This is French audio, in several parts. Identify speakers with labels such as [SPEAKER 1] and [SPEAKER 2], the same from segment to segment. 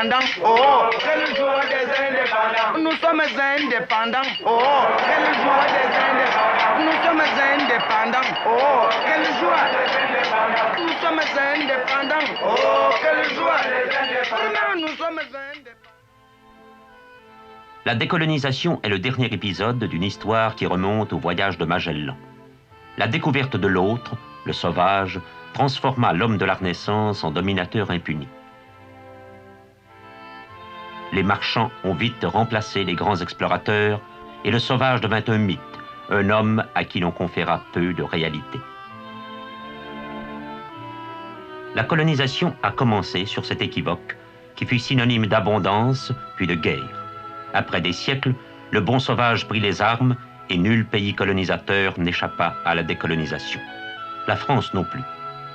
[SPEAKER 1] indépendants. Oh, c'est le jour des indépendants. Nous sommes indépendants. Oh, quelle joie des indépendants. Nous sommes indépendants. Oh, quelle joie des indépendants. Nous sommes indépendants. Oh, quelle joie des indépendants. Nous sommes indépendants.
[SPEAKER 2] La décolonisation est le dernier épisode d'une histoire qui remonte au voyage de Magellan. La découverte de l'autre, le sauvage, transforma l'homme de la Renaissance en dominateur impuni. Les marchands ont vite remplacé les grands explorateurs et le sauvage devint un mythe, un homme à qui l'on conféra peu de réalité. La colonisation a commencé sur cet équivoque qui fut synonyme d'abondance puis de guerre. Après des siècles, le bon sauvage prit les armes et nul pays colonisateur n'échappa à la décolonisation. La France non plus.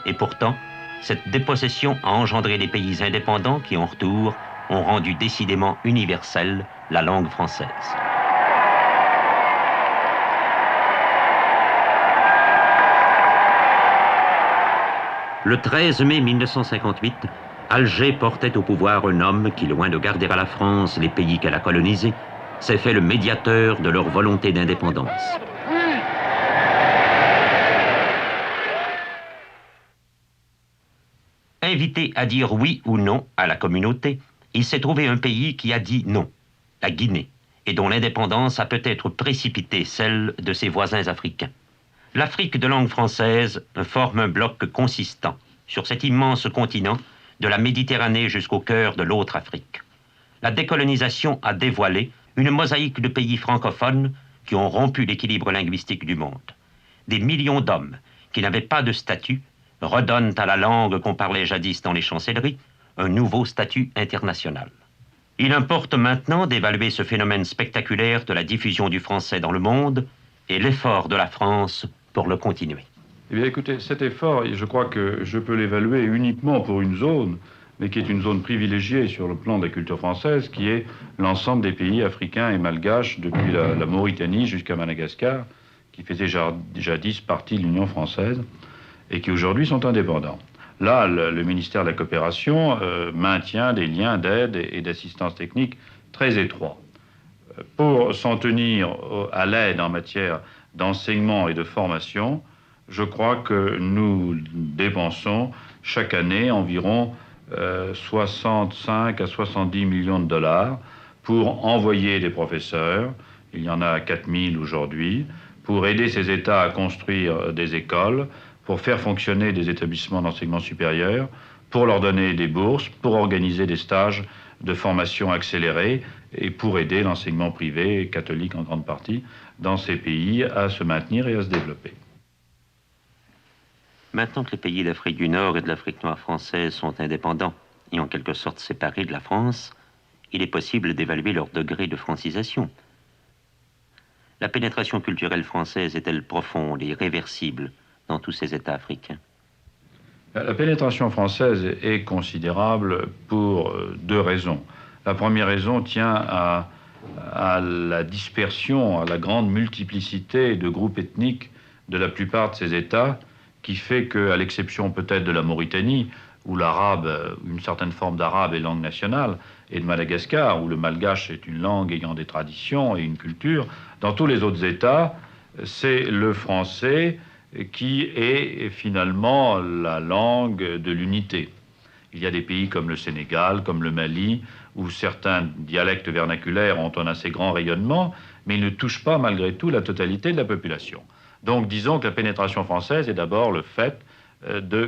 [SPEAKER 2] Et pourtant, cette dépossession a engendré des pays indépendants qui, en retour, ont rendu décidément universelle la langue française. Le 13 mai 1958, Alger portait au pouvoir un homme qui, loin de garder à la France les pays qu'elle a colonisés, s'est fait le médiateur de leur volonté d'indépendance. Invité à dire oui ou non à la communauté, il s'est trouvé un pays qui a dit non, la Guinée, et dont l'indépendance a peut-être précipité celle de ses voisins africains. L'Afrique de langue française forme un bloc consistant sur cet immense continent, de la Méditerranée jusqu'au cœur de l'autre Afrique. La décolonisation a dévoilé une mosaïque de pays francophones qui ont rompu l'équilibre linguistique du monde. Des millions d'hommes qui n'avaient pas de statut redonnent à la langue qu'on parlait jadis dans les chancelleries un nouveau statut international. Il importe maintenant d'évaluer ce phénomène spectaculaire de la diffusion du français dans le monde et l'effort de la France pour le continuer.
[SPEAKER 3] Eh bien, écoutez, cet effort, je crois que je peux l'évaluer uniquement pour une zone, mais qui est une zone privilégiée sur le plan de la culture française, qui est l'ensemble des pays africains et malgaches, depuis la Mauritanie jusqu'à Madagascar, qui faisaient jadis partie de l'Union française et qui aujourd'hui sont indépendants. Là, le ministère de la Coopération maintient des liens d'aide et d'assistance technique très étroits. Pour s'en tenir à l'aide en matière d'enseignement et de formation, je crois que nous dépensons chaque année environ 65 à 70 millions de dollars pour envoyer des professeurs, il y en a 4000 aujourd'hui, pour aider ces États à construire des écoles, pour faire fonctionner des établissements d'enseignement supérieur, pour leur donner des bourses, pour organiser des stages de formation accélérée et pour aider l'enseignement privé, catholique en grande partie, dans ces pays à se maintenir et à se développer.
[SPEAKER 2] Maintenant que les pays d'Afrique du Nord et de l'Afrique noire française sont indépendants et en quelque sorte séparés de la France, il est possible d'évaluer leur degré de francisation. La pénétration culturelle française est-elle profonde et irréversible dans tous ces États africains?
[SPEAKER 3] La pénétration française est considérable pour deux raisons. La première raison tient à la dispersion, à la grande multiplicité de groupes ethniques de la plupart de ces États, qui fait qu'à l'exception peut-être de la Mauritanie, où l'arabe, une certaine forme d'arabe est langue nationale, et de Madagascar, où le malgache est une langue ayant des traditions et une culture, dans tous les autres États, c'est le français qui est finalement la langue de l'unité. Il y a des pays comme le Sénégal, comme le Mali, où certains dialectes vernaculaires ont un assez grand rayonnement, mais ils ne touchent pas malgré tout la totalité de la population. Donc disons que la pénétration française est d'abord le fait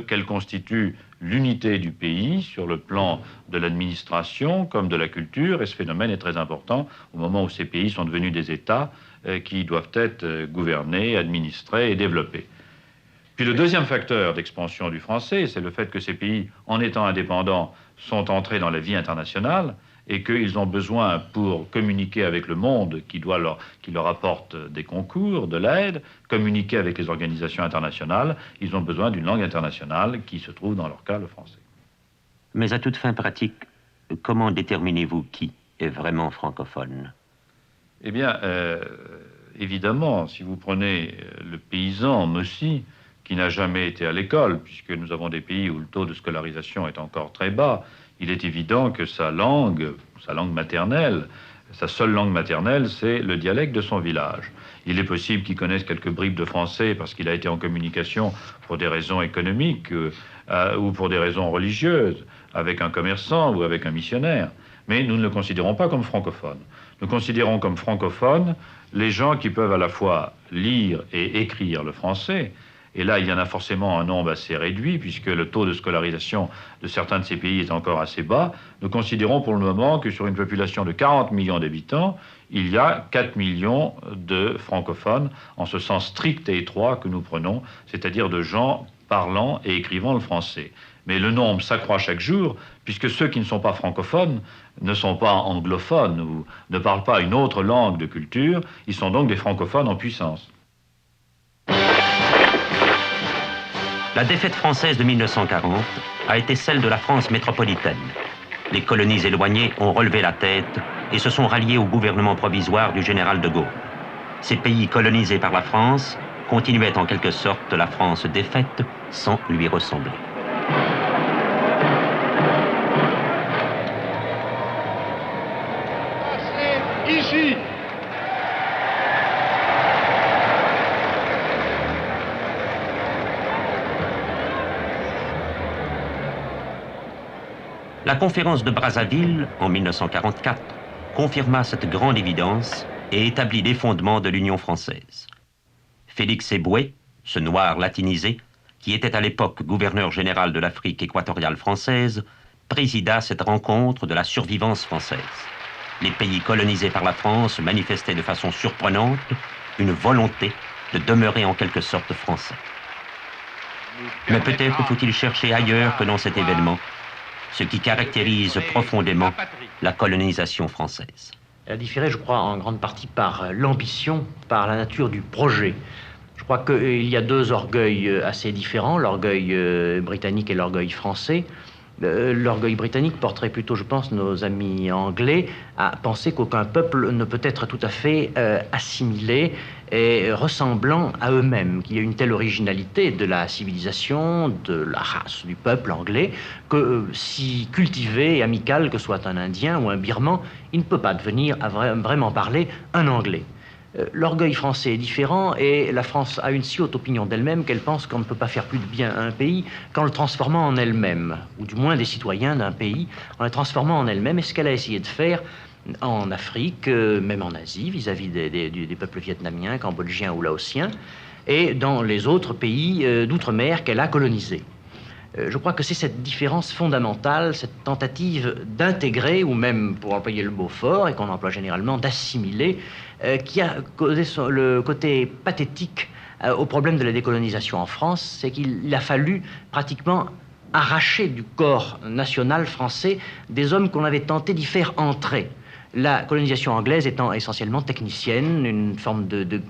[SPEAKER 3] qu'elle constitue l'unité du pays sur le plan de l'administration comme de la culture, et ce phénomène est très important au moment où ces pays sont devenus des États qui doivent être gouvernés, administrés et développés. Puis le deuxième facteur d'expansion du français, c'est le fait que ces pays, en étant indépendants, sont entrés dans la vie internationale et qu'ils ont besoin, pour communiquer avec le monde qui leur apporte des concours, de l'aide, communiquer avec les organisations internationales, ils ont besoin d'une langue internationale qui se trouve dans leur cas le français.
[SPEAKER 2] Mais à toute fin pratique, comment déterminez-vous qui est vraiment francophone?
[SPEAKER 3] Eh bien, évidemment, si vous prenez le paysan Mossi, qui n'a jamais été à l'école, puisque nous avons des pays où le taux de scolarisation est encore très bas, il est évident que sa langue maternelle, sa seule langue maternelle, c'est le dialecte de son village. Il est possible qu'il connaisse quelques bribes de français parce qu'il a été en communication pour des raisons économiques ou pour des raisons religieuses, avec un commerçant ou avec un missionnaire. Mais nous ne le considérons pas comme francophone. Nous considérons comme francophones les gens qui peuvent à la fois lire et écrire le français. Et là, il y en a forcément un nombre assez réduit, puisque le taux de scolarisation de certains de ces pays est encore assez bas. Nous considérons pour le moment que sur une population de 40 millions d'habitants, il y a 4 millions de francophones, en ce sens strict et étroit que nous prenons, c'est-à-dire de gens parlant et écrivant le français. Mais le nombre s'accroît chaque jour, puisque ceux qui ne sont pas francophones ne sont pas anglophones ou ne parlent pas une autre langue de culture, ils sont donc des francophones en puissance.
[SPEAKER 2] La défaite française de 1940 a été celle de la France métropolitaine. Les colonies éloignées ont relevé la tête et se sont ralliés au gouvernement provisoire du général de Gaulle. Ces pays colonisés par la France continuaient en quelque sorte la France défaite sans lui ressembler.
[SPEAKER 1] Ici.
[SPEAKER 2] La conférence de Brazzaville, en 1944, confirma cette grande évidence et établit les fondements de l'Union française. Félix Éboué, ce noir latinisé, qui était à l'époque gouverneur général de l'Afrique équatoriale française, présida cette rencontre de la survivance française. Les pays colonisés par la France manifestaient de façon surprenante une volonté de demeurer en quelque sorte français. Mais peut-être faut-il chercher ailleurs que dans cet événement ce qui caractérise profondément la colonisation française.
[SPEAKER 4] Elle a différé, je crois, en grande partie par l'ambition, par la nature du projet. Je crois qu'il y a deux orgueils assez différents, l'orgueil britannique et l'orgueil français. L'orgueil britannique porterait plutôt, je pense, nos amis anglais à penser qu'aucun peuple ne peut être tout à fait assimilé et ressemblant à eux-mêmes, qu'il y a une telle originalité de la civilisation, de la race du peuple anglais, que si cultivé et amical que soit un Indien ou un Birman, il ne peut pas devenir, à vraiment parler, un Anglais. L'orgueil français est différent et la France a une si haute opinion d'elle-même qu'elle pense qu'on ne peut pas faire plus de bien à un pays qu'en le transformant en elle-même, ou du moins des citoyens d'un pays, en le transformant en elle-même. Et ce qu'elle a essayé de faire en Afrique, même en Asie, vis-à-vis des peuples vietnamiens, cambodgiens ou laotiens, et dans les autres pays d'outre-mer qu'elle a colonisés. Je crois que c'est cette différence fondamentale, cette tentative d'intégrer, ou même, pour employer le mot fort, et qu'on emploie généralement, d'assimiler, qui a causé le côté pathétique au problème de la décolonisation en France. C'est qu'il a fallu pratiquement arracher du corps national français des hommes qu'on avait tenté d'y faire entrer. La colonisation anglaise étant essentiellement technicienne, une forme de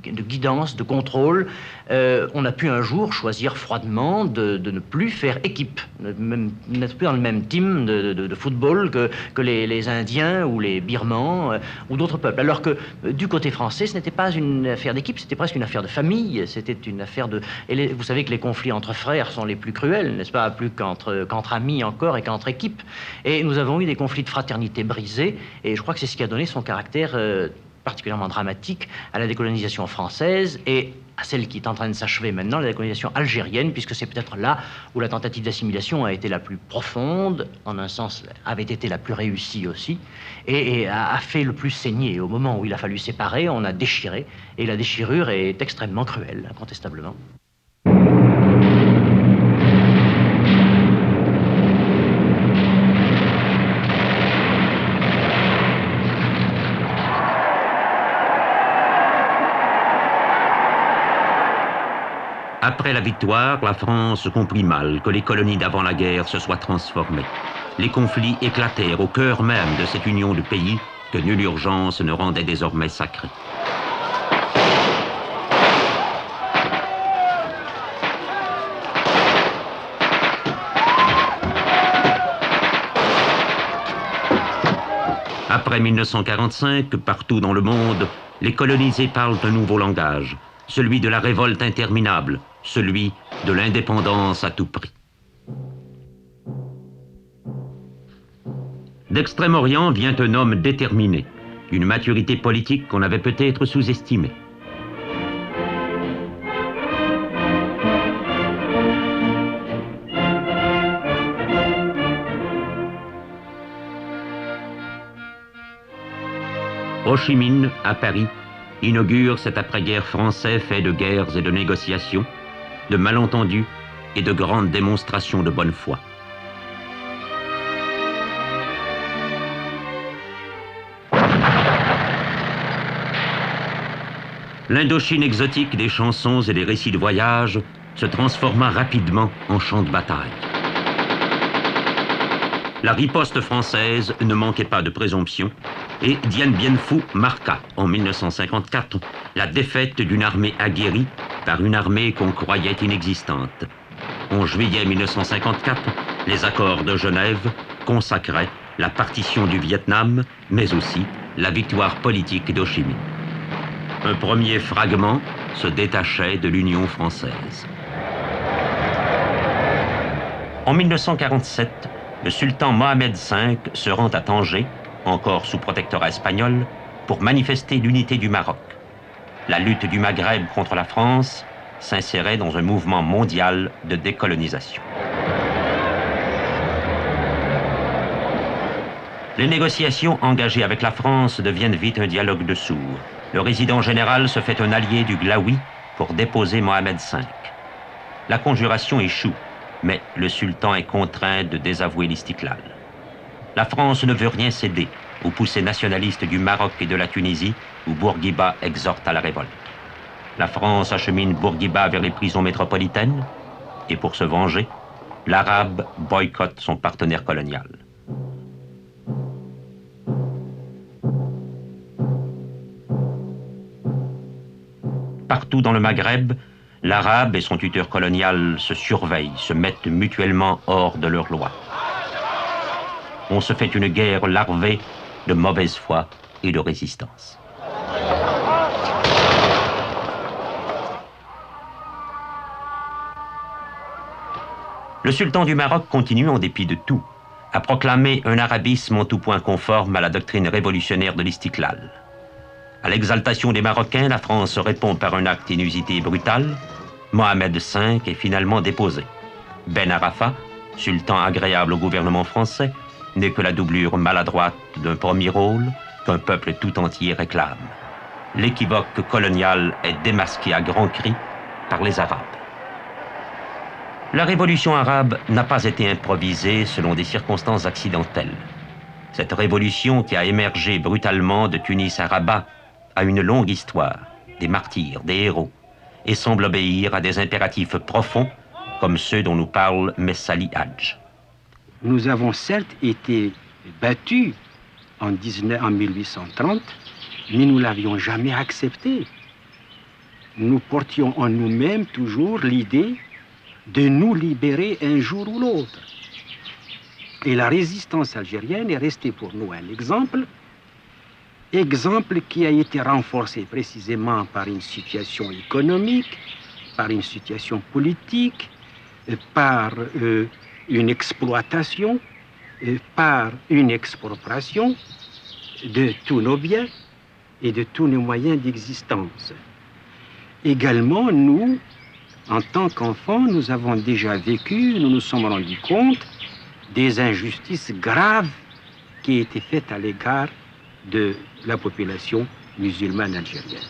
[SPEAKER 4] guidance, de contrôle, on a pu un jour choisir froidement de ne plus faire équipe, n'être plus dans le même team de football que les Indiens ou les Birmans ou d'autres peuples. Alors que du côté français, ce n'était pas une affaire d'équipe, c'était presque une affaire de famille, c'était une affaire de... Et vous savez que les conflits entre frères sont les plus cruels, n'est-ce pas, plus qu'entre amis encore et qu'entre équipes. Et nous avons eu des conflits de fraternité brisés, et je crois que c'est ce qui a donné son caractère particulièrement dramatique à la décolonisation française et à celle qui est en train de s'achever maintenant, la décolonisation algérienne, puisque c'est peut-être là où la tentative d'assimilation a été la plus profonde, en un sens avait été la plus réussie aussi, et a fait le plus saigner. Au moment où il a fallu séparer, on a déchiré, et la déchirure est extrêmement cruelle, incontestablement.
[SPEAKER 2] Après la victoire, la France comprit mal que les colonies d'avant la guerre se soient transformées. Les conflits éclatèrent au cœur même de cette union de pays que nulle urgence ne rendait désormais sacrée. Après 1945, partout dans le monde, les colonisés parlent un nouveau langage, celui de la révolte interminable, celui de l'indépendance à tout prix. D'Extrême-Orient vient un homme déterminé, d'une maturité politique qu'on avait peut-être sous-estimée. Ho Chi Minh, à Paris, inaugure cet après-guerre français fait de guerres et de négociations, de malentendus et de grandes démonstrations de bonne foi. L'Indochine exotique des chansons et des récits de voyage se transforma rapidement en champ de bataille. La riposte française ne manquait pas de présomption et Dien Bien Phu marqua, en 1954, la défaite d'une armée aguerrie par une armée qu'on croyait inexistante. En juillet 1954, les accords de Genève consacraient la partition du Vietnam, mais aussi la victoire politique d'Ho Chi Minh. Un premier fragment se détachait de l'Union française. En 1947, le sultan Mohamed V se rend à Tanger, encore sous protectorat espagnol, pour manifester l'unité du Maroc. La lutte du Maghreb contre la France s'insérait dans un mouvement mondial de décolonisation. Les négociations engagées avec la France deviennent vite un dialogue de sourds. Le résident général se fait un allié du Glaoui pour déposer Mohamed V. La conjuration échoue, mais le sultan est contraint de désavouer l'Istiklal. La France ne veut rien céder aux poussées nationalistes du Maroc et de la Tunisie, où Bourguiba exhorte à la révolte. La France achemine Bourguiba vers les prisons métropolitaines, et pour se venger, l'Arabe boycotte son partenaire colonial. Partout dans le Maghreb, l'Arabe et son tuteur colonial se surveillent, se mettent mutuellement hors de leur loi. On se fait une guerre larvée de mauvaise foi et de résistance. Le sultan du Maroc continue, en dépit de tout, à proclamer un arabisme en tout point conforme à la doctrine révolutionnaire de l'Istiklal. À l'exaltation des Marocains, la France répond par un acte inusité et brutal. Mohamed V est finalement déposé. Ben Arafat, sultan agréable au gouvernement français, n'est que la doublure maladroite d'un premier rôle qu'un peuple tout entier réclame. L'équivoque colonial est démasqué à grands cris par les Arabes. La révolution arabe n'a pas été improvisée selon des circonstances accidentelles. Cette révolution qui a émergé brutalement de Tunis à Rabat a une longue histoire, des martyrs, des héros, et semble obéir à des impératifs profonds comme ceux dont nous parle Messali Hadj.
[SPEAKER 5] Nous avons certes été battus en 1830, mais nous ne l'avions jamais accepté. Nous portions en nous-mêmes toujours l'idée de nous libérer un jour ou l'autre. Et la résistance algérienne est restée pour nous un exemple qui a été renforcé précisément par une situation économique, par une situation politique, par une exploitation, par une expropriation de tous nos biens et de tous nos moyens d'existence. Également, nous, en tant qu'enfants, nous avons déjà vécu, nous nous sommes rendus compte des injustices graves qui étaient faites à l'égard de la population musulmane algérienne.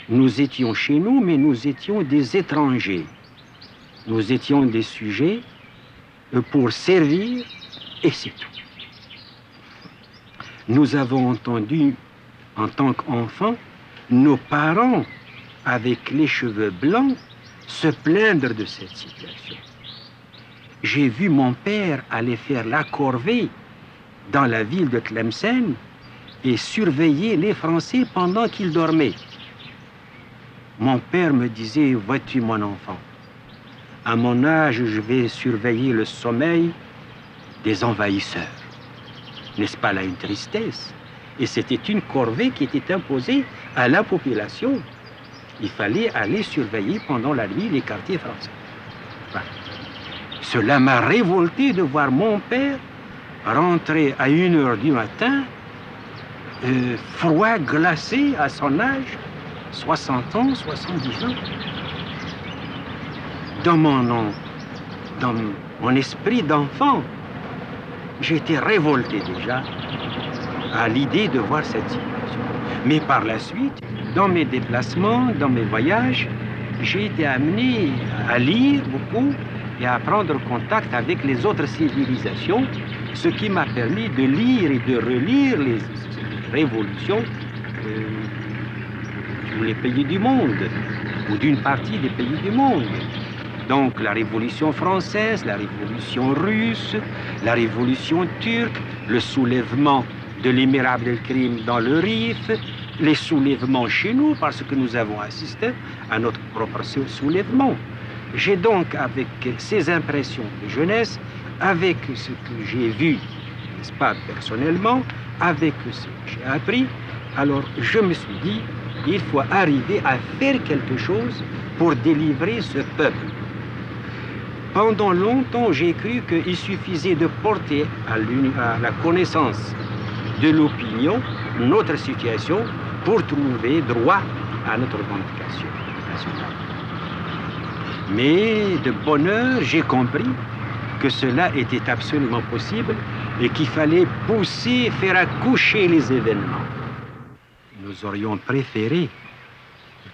[SPEAKER 5] Nous étions chez nous, mais nous étions des étrangers. Nous étions des sujets pour servir, et c'est tout. Nous avons entendu, en tant qu'enfants, nos parents, avec les cheveux blancs, se plaindre de cette situation. J'ai vu mon père aller faire la corvée dans la ville de Tlemcen et surveiller les Français pendant qu'ils dormaient. Mon père me disait, vois-tu mon enfant, à mon âge, je vais surveiller le sommeil des envahisseurs. N'est-ce pas là une tristesse? Et c'était une corvée qui était imposée à la population. Il fallait aller surveiller pendant la nuit les quartiers français. Voilà. Cela m'a révolté de voir mon père rentrer à 1h du matin, froid, glacé à son âge, 60 ans, 70 ans. Dans mon esprit d'enfant, j'étais révolté déjà à l'idée de voir cette situation. Mais par la suite, dans mes déplacements, dans mes voyages, j'ai été amené à lire beaucoup et à prendre contact avec les autres civilisations, ce qui m'a permis de lire et de relire les révolutions de tous les pays du monde, ou d'une partie des pays du monde. Donc la Révolution française, la Révolution russe, la Révolution turque, le soulèvement de l'émirable crime dans le Rif, les soulèvements chez nous, parce que nous avons assisté à notre propre soulèvement. J'ai donc, avec ces impressions de jeunesse, avec ce que j'ai vu, n'est-ce pas, personnellement, avec ce que j'ai appris, alors je me suis dit, il faut arriver à faire quelque chose pour délivrer ce peuple. Pendant longtemps, j'ai cru qu'il suffisait de porter à la connaissance de l'opinion notre situation pour trouver droit à notre revendication nationale. Mais de bonne heure, j'ai compris que cela était absolument possible et qu'il fallait pousser, faire accoucher les événements. Nous aurions préféré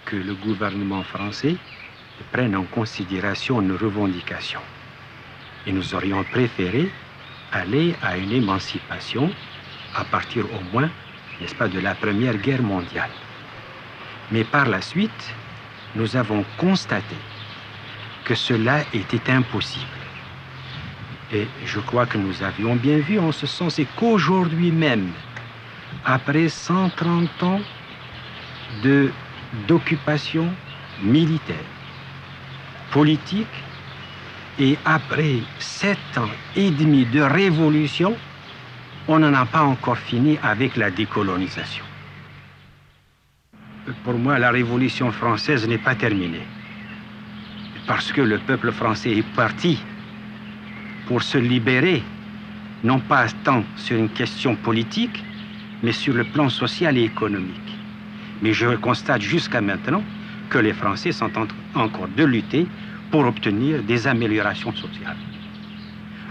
[SPEAKER 5] que le gouvernement français prenne en considération nos revendications. Et nous aurions préféré aller à une émancipation à partir au moins, n'est-ce pas, de la Première Guerre mondiale. Mais par la suite, nous avons constaté que cela était impossible. Et je crois que nous avions bien vu en ce sens, et qu'aujourd'hui même, après 130 ans d'occupation militaire, politique, et après 7 ans et demi de révolution, on n'en a pas encore fini avec la décolonisation. Pour moi, la Révolution française n'est pas terminée, parce que le peuple français est parti pour se libérer, non pas tant sur une question politique, mais sur le plan social et économique. Mais je constate jusqu'à maintenant que les Français sont encore de lutter pour obtenir des améliorations sociales.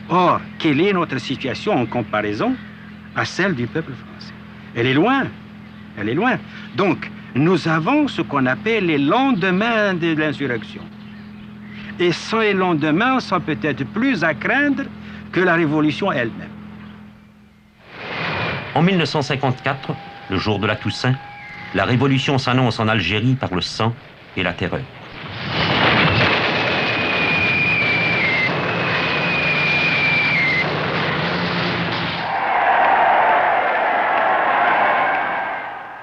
[SPEAKER 5] Or, quelle est notre situation en comparaison à celle du peuple français? Elle est loin, elle est loin. Donc, nous avons ce qu'on appelle les lendemains de l'insurrection. Et ces lendemains sont peut-être plus à craindre que la révolution elle-même.
[SPEAKER 2] En 1954, le jour de la Toussaint, la révolution s'annonce en Algérie par le sang et la terreur.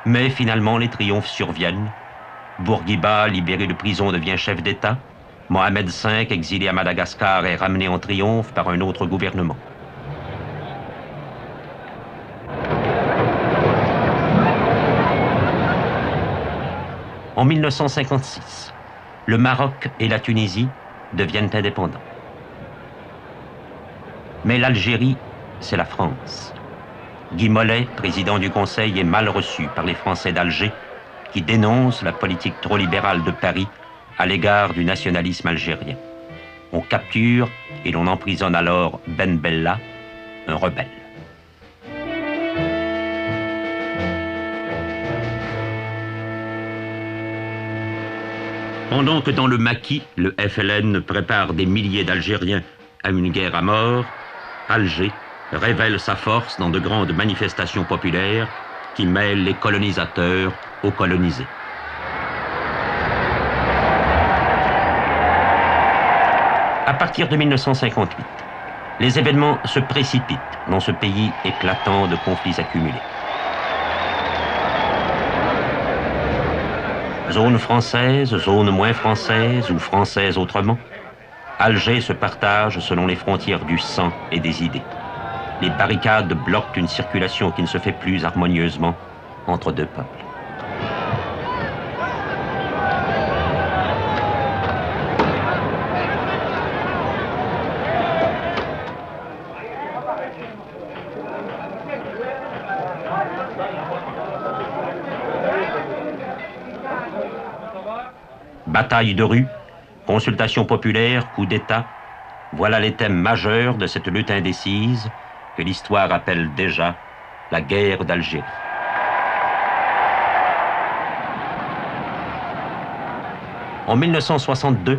[SPEAKER 2] Mais finalement, les triomphes surviennent. Bourguiba, libéré de prison, devient chef d'État. Mohamed V, exilé à Madagascar, est ramené en triomphe par un autre gouvernement. En 1956, le Maroc et la Tunisie deviennent indépendants. Mais l'Algérie, c'est la France. Guy Mollet, président du Conseil, est mal reçu par les Français d'Alger, qui dénoncent la politique trop libérale de Paris à l'égard du nationalisme algérien. On capture et l'on emprisonne alors Ben Bella, un rebelle. Pendant que dans le maquis, le FLN prépare des milliers d'Algériens à une guerre à mort, Alger révèle sa force dans de grandes manifestations populaires qui mêlent les colonisateurs aux colonisés. À partir de 1958, les événements se précipitent dans ce pays éclatant de conflits accumulés. Zone française, zone moins française ou française autrement, Alger se partage selon les frontières du sang et des idées. Les barricades bloquent une circulation qui ne se fait plus harmonieusement entre deux peuples. Bataille de rue, consultation populaire, coup d'État, voilà les thèmes majeurs de cette lutte indécise que l'histoire appelle déjà la guerre d'Algérie. En 1962,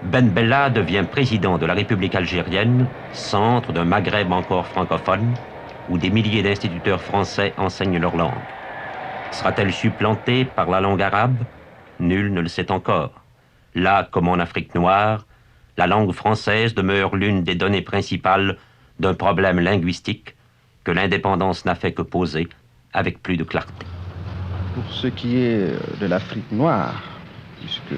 [SPEAKER 2] Ben Bella devient président de la République algérienne, centre d'un Maghreb encore francophone, où des milliers d'instituteurs français enseignent leur langue. Sera-t-elle supplantée par la langue arabe? Nul ne le sait encore. Là, comme en Afrique noire, la langue française demeure l'une des données principales d'un problème linguistique que l'indépendance n'a fait que poser avec plus de clarté.
[SPEAKER 6] Pour ce qui est de l'Afrique noire, puisque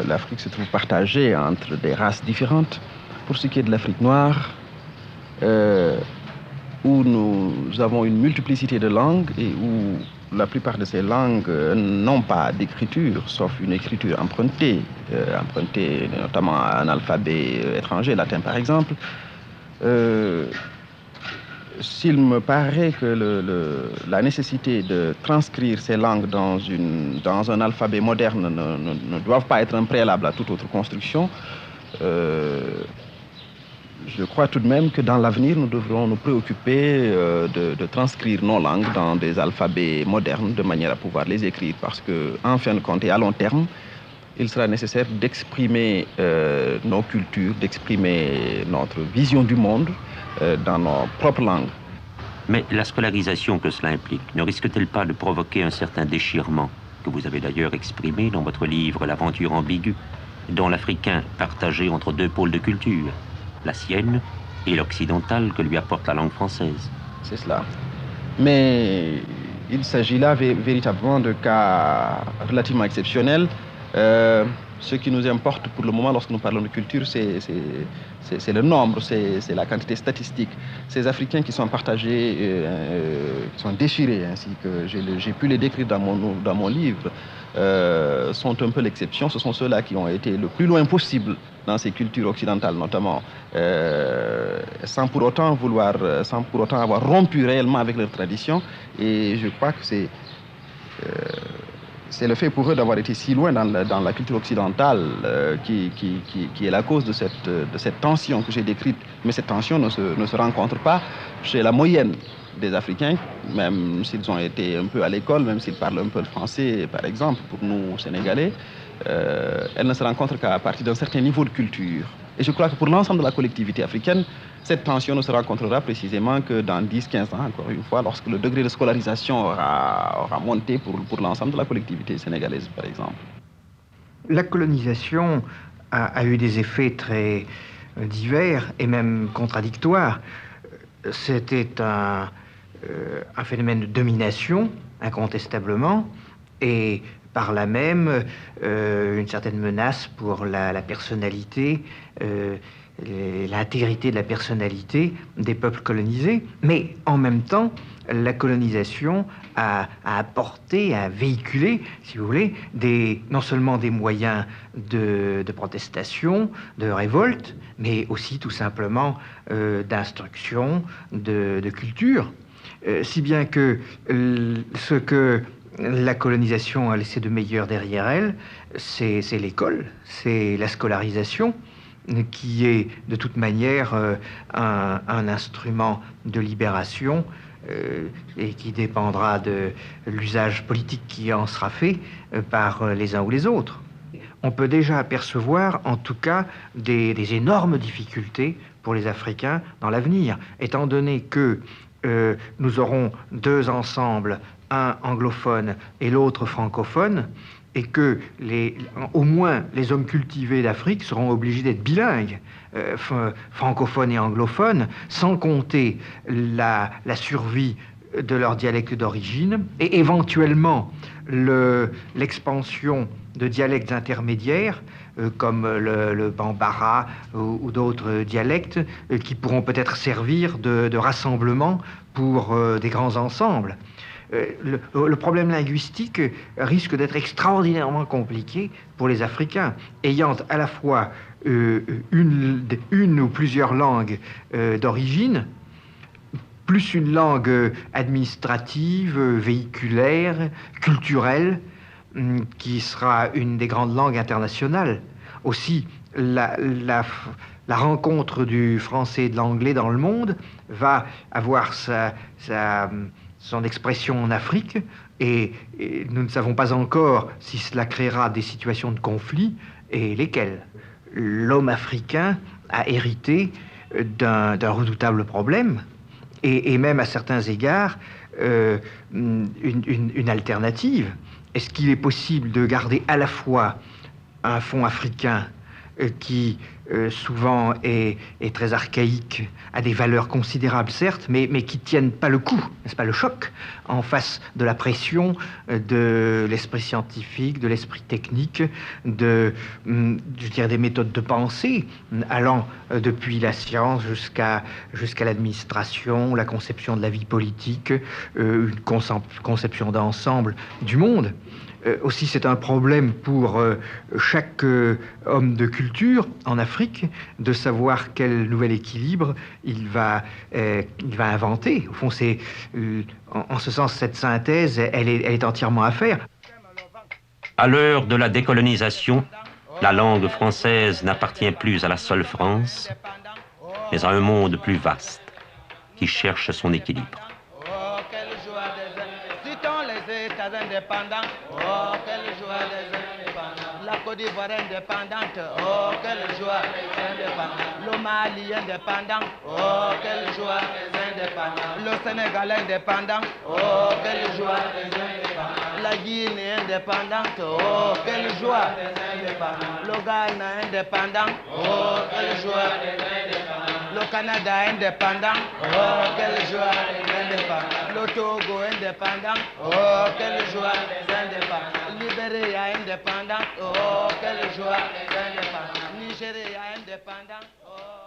[SPEAKER 6] l'Afrique se trouve partagée entre des races différentes, pour ce qui est de l'Afrique noire, où nous avons une multiplicité de langues et où la plupart de ces langues n'ont pas d'écriture, sauf une écriture empruntée, empruntée notamment à un alphabet étranger, latin par exemple. S'il me paraît que la nécessité de transcrire ces langues dans un alphabet moderne ne doivent pas être un préalable à toute autre construction, je crois tout de même que dans l'avenir, nous devrons nous préoccuper de transcrire nos langues dans des alphabets modernes de manière à pouvoir les écrire, parce qu'en fin de compte et à long terme, il sera nécessaire d'exprimer nos cultures, d'exprimer notre vision du monde dans nos propres langues.
[SPEAKER 2] Mais la scolarisation que cela implique ne risque-t-elle pas de provoquer un certain déchirement, que vous avez d'ailleurs exprimé dans votre livre L'aventure ambiguë, dont l'Africain partagé entre deux pôles de culture, la sienne et l'occidentale que lui apporte la langue française?
[SPEAKER 6] C'est cela. Mais il s'agit là véritablement de cas relativement exceptionnels. Ce qui nous importe pour le moment lorsque nous parlons de culture, c'est le nombre, c'est la quantité statistique. Ces Africains qui sont partagés, qui sont déchirés, ainsi que j'ai pu les décrire dans mon livre, sont un peu l'exception. Ce sont ceux-là qui ont été le plus loin possible dans ces cultures occidentales notamment, sans pour autant avoir rompu réellement avec leur tradition. Et je crois que c'est le fait pour eux d'avoir été si loin dans la culture occidentale qui est la cause de cette tension que j'ai décrite. Mais cette tension ne se rencontre pas chez la moyenne des Africains, même s'ils ont été un peu à l'école, même s'ils parlent un peu le français, par exemple, pour nous, Sénégalais. Elle ne se rencontre qu'à partir d'un certain niveau de culture. Et je crois que pour l'ensemble de la collectivité africaine, cette tension ne se rencontrera précisément que dans 10-15 ans, encore une fois, lorsque le degré de scolarisation aura monté pour l'ensemble de la collectivité sénégalaise, par exemple.
[SPEAKER 7] La colonisation a eu des effets très divers et même contradictoires. C'était un phénomène de domination, incontestablement, et par là même une certaine menace pour la personnalité, l'intégrité de la personnalité des peuples colonisés. Mais en même temps, la colonisation a apporté, a véhiculé, si vous voulez, non seulement des moyens de protestation, de révolte, mais aussi tout simplement d'instruction, de culture. Si bien que ce que la colonisation a laissé de meilleur derrière elle, c'est l'école, c'est la scolarisation, qui est de toute manière un instrument de libération et qui dépendra de l'usage politique qui en sera fait par les uns ou les autres. On peut déjà apercevoir, en tout cas, des énormes difficultés pour les Africains dans l'avenir, étant donné que nous aurons deux ensembles, un anglophone et l'autre francophone, et que au moins les hommes cultivés d'Afrique seront obligés d'être bilingues, francophones et anglophones, sans compter la survie de leur dialecte d'origine, et éventuellement l'expansion de dialectes intermédiaires, comme le bambara ou d'autres dialectes, qui pourront peut-être servir de rassemblement pour des grands ensembles. Le problème linguistique risque d'être extraordinairement compliqué pour les Africains, ayant à la fois une ou plusieurs langues d'origine, plus une langue administrative, véhiculaire, culturelle, qui sera une des grandes langues internationales. Aussi, la rencontre du français et de l'anglais dans le monde va avoir son expression en Afrique, et nous ne savons pas encore si cela créera des situations de conflit et lesquelles. L'homme africain a hérité d'un redoutable problème, et même à certains égards une alternative. Est-ce qu'il est possible de garder à la fois un fonds africain qui souvent est très archaïque, a des valeurs considérables certes, mais qui ne tiennent pas le coup, n'est-ce pas, le choc, en face de la pression de l'esprit scientifique, de l'esprit technique, je dirais des méthodes de pensée, allant depuis la science jusqu'à l'administration, la conception de la vie politique, une conception d'ensemble du monde. Aussi, c'est un problème pour chaque homme de culture en Afrique de savoir quel nouvel équilibre il va inventer. Au fond, c'est, en ce sens, cette synthèse, elle est entièrement à faire.
[SPEAKER 2] À l'heure de la décolonisation, la langue française n'appartient plus à la seule France, mais à un monde plus vaste qui cherche son équilibre.
[SPEAKER 1] Indépendants, oh quelle joie des indépendants. La Côte d'Ivoire indépendante, oh quelle joie des indépendants. Le Mali indépendant, oh quelle joie des indépendants. Le Sénégal indépendant, oh quelle joie des indépendants. La Guinée indépendante, oh quelle joie des indépendants. Le Ghana indépendant, oh quelle joie des indépendants. Le Canada indépendant, oh quelle joie des indépendants. Le Togo indépendant, oh quelle joie des indépendants. Libéria indépendant, oh quelle joie des indépendants. Nigeria indépendant, oh